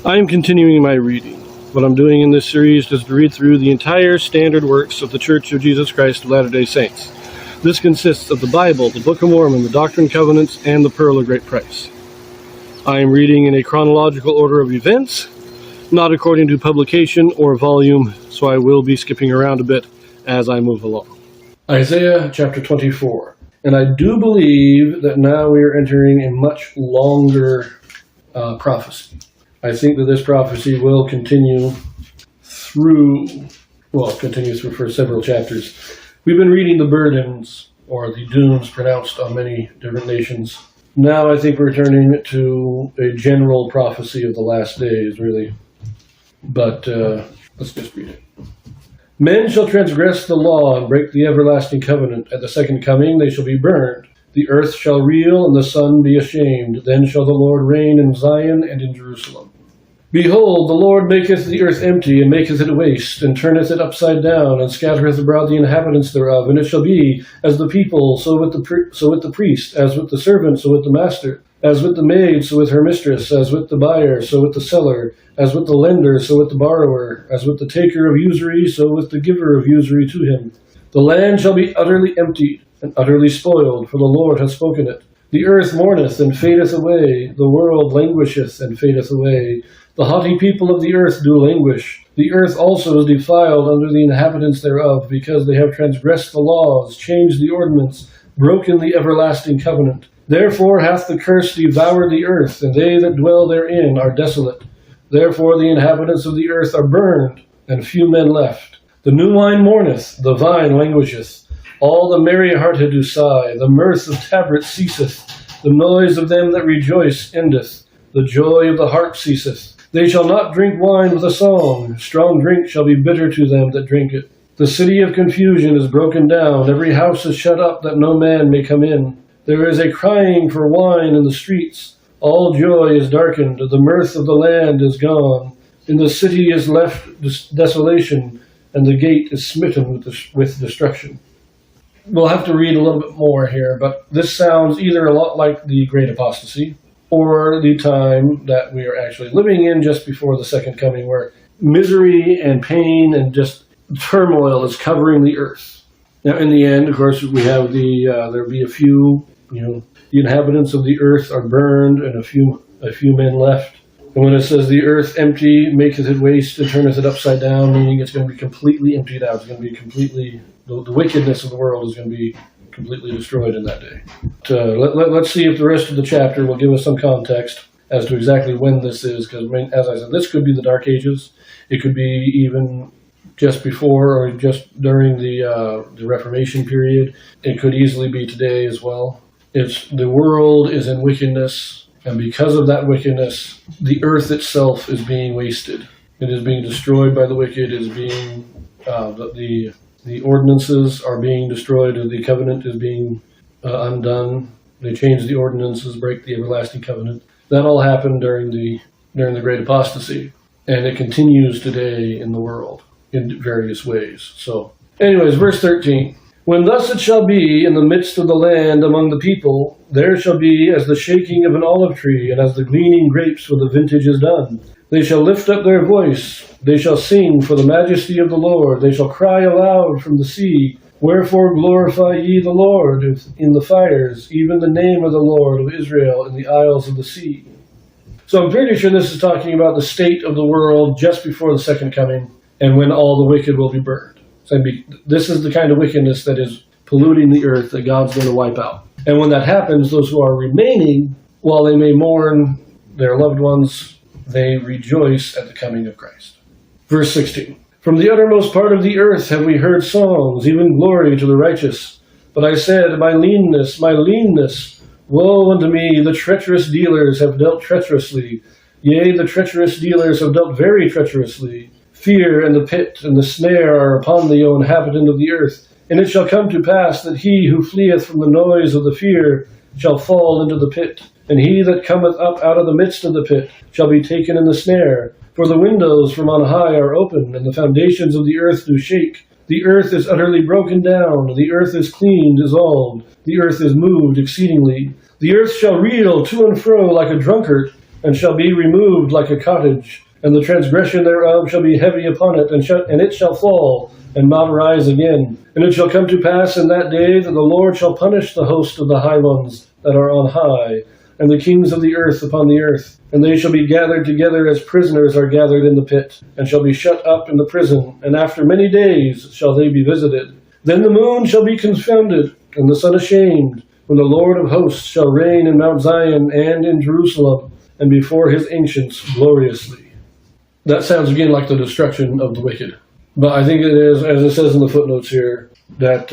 I am continuing my reading. What I'm doing in this series is to read through the entire standard works of the Church of Jesus Christ of Latter-day Saints. This consists of the Bible, the Book of Mormon, the Doctrine and Covenants, and the Pearl of Great Price. I am reading in a chronological order of events, not according to publication or volume, so I will be skipping around a bit as I move along. Isaiah chapter 24. And I do believe that now we are entering a much longer prophecy. I think that this prophecy will continue through for several chapters. We've been reading the burdens, or the dooms pronounced on many different nations. Now I think we're turning to a general prophecy of the last days, really. But let's just read it. Men shall transgress the law and break the everlasting covenant. At the second coming they shall be burned. The earth shall reel, and the sun be ashamed. Then shall the Lord reign in Zion and in Jerusalem. Behold, the Lord maketh the earth empty, and maketh it waste, and turneth it upside down, and scattereth abroad the inhabitants thereof. And it shall be, as the people, so with the priest, as with the servant, so with the master, as with the maid, so with her mistress, as with the buyer, so with the seller, as with the lender, so with the borrower, as with the taker of usury, so with the giver of usury to him. The land shall be utterly emptied, and utterly spoiled, for the Lord hath spoken it. The earth mourneth and fadeth away, the world languisheth and fadeth away. The haughty people of the earth do languish. The earth also is defiled under the inhabitants thereof, because they have transgressed the laws, changed the ordinance, broken the everlasting covenant. Therefore hath the curse devoured the earth, and they that dwell therein are desolate. Therefore the inhabitants of the earth are burned, and few men left. The new wine mourneth, the vine languisheth. All the merry-hearted do sigh, the mirth of tabrets ceaseth, the noise of them that rejoice endeth, the joy of the harp ceaseth. They shall not drink wine with a song, strong drink shall be bitter to them that drink it. The city of confusion is broken down, every house is shut up that no man may come in. There is a crying for wine in the streets, all joy is darkened, the mirth of the land is gone. In the city is left desolation, and the gate is smitten with destruction. We'll have to read a little bit more here, but this sounds either a lot like the Great Apostasy or the time that we are actually living in just before the second coming, where misery and pain and just turmoil is covering the earth. Now, in the end, of course, we have there'll be a few, the inhabitants of the earth are burned and a few men left. And when it says the earth empty, maketh it waste, and turneth it upside down, meaning it's going to be completely emptied out. It's going to be completely, the wickedness of the world is going to be completely destroyed in that day. Let's see if the rest of the chapter will give us some context as to exactly when this is, because, as I said, this could be the Dark Ages. It could be even just before or just during the Reformation period. It could easily be today as well. The world is in wickedness. And because of that wickedness, the earth itself is being wasted. It is being destroyed by the wicked. It is being the ordinances are being destroyed, and the covenant is being undone. They change the ordinances, break the everlasting covenant. That all happened during the Great Apostasy, and it continues today in the world in various ways. So, anyways, verse 13. When thus it shall be in the midst of the land among the people, there shall be as the shaking of an olive tree, and as the gleaning grapes when the vintage is done. They shall lift up their voice, they shall sing for the majesty of the Lord, they shall cry aloud from the sea. Wherefore glorify ye the Lord in the fires, even the name of the Lord of Israel in the isles of the sea. So I'm pretty sure this is talking about the state of the world just before the second coming, and when all the wicked will be burned. This is the kind of wickedness that is polluting the earth that God's going to wipe out. And when that happens, those who are remaining, while they may mourn their loved ones, they rejoice at the coming of Christ. Verse 16. From the uttermost part of the earth have we heard songs, even glory to the righteous. But I said, my leanness, woe unto me, the treacherous dealers have dealt treacherously. Yea, the treacherous dealers have dealt very treacherously. Fear and the pit and the snare are upon thee, O inhabitant of the earth. And it shall come to pass that he who fleeth from the noise of the fear shall fall into the pit. And he that cometh up out of the midst of the pit shall be taken in the snare. For the windows from on high are open, and the foundations of the earth do shake. The earth is utterly broken down, the earth is clean, dissolved, the earth is moved exceedingly. The earth shall reel to and fro like a drunkard, and shall be removed like a cottage, and the transgression thereof shall be heavy upon it, and it shall fall, and not rise again. And it shall come to pass in that day that the Lord shall punish the host of the high ones that are on high, and the kings of the earth upon the earth. And they shall be gathered together as prisoners are gathered in the pit, and shall be shut up in the prison, and after many days shall they be visited. Then the moon shall be confounded, and the sun ashamed, when the Lord of hosts shall reign in Mount Zion and in Jerusalem, and before his ancients gloriously. That sounds again like the destruction of the wicked. But I think it is, as it says in the footnotes here, that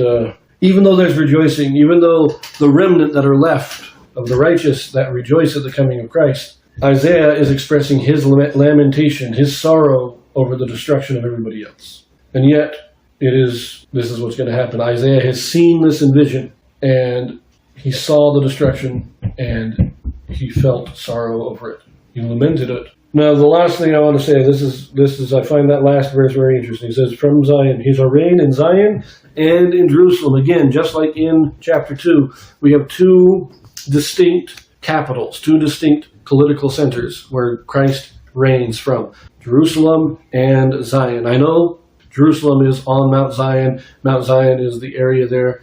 even though there's rejoicing, even though the remnant that are left of the righteous that rejoice at the coming of Christ, Isaiah is expressing his lamentation, his sorrow over the destruction of everybody else. And yet, this is what's going to happen. Isaiah has seen this in vision, and he saw the destruction, and he felt sorrow over it. He lamented it. Now, the last thing I want to say, this is I find that last verse very interesting. It says, from Zion, he shall reign in Zion and in Jerusalem. Again, just like in chapter 2, we have two distinct capitals, two distinct political centers where Christ reigns from. Jerusalem and Zion. I know Jerusalem is on Mount Zion. Mount Zion is the area there.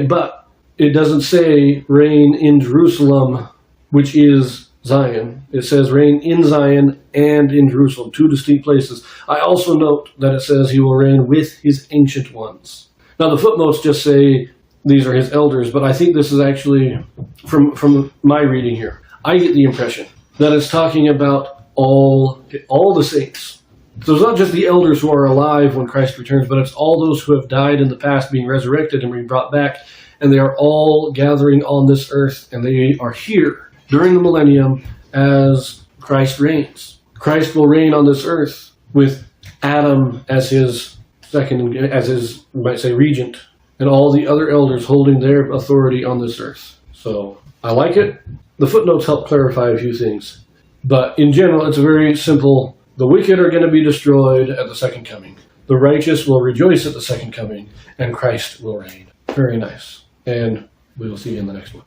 But it doesn't say reign in Jerusalem, which is Zion. It says reign in Zion and in Jerusalem, two distinct places. I also note that it says he will reign with his ancient ones. Now the footnotes just say these are his elders, but I think this is actually, from my reading here, I get the impression that it's talking about all the saints. So it's not just the elders who are alive when Christ returns, but it's all those who have died in the past being resurrected and being brought back, and they are all gathering on this earth, and they are here during the millennium as Christ reigns. Christ will reign on this earth with Adam as his you might say, regent, and all the other elders holding their authority on this earth. So I like it. The footnotes help clarify a few things. But in general, it's a very simple. The wicked are going to be destroyed at the second coming. The righteous will rejoice at the second coming, and Christ will reign. Very nice. And we will see you in the next one.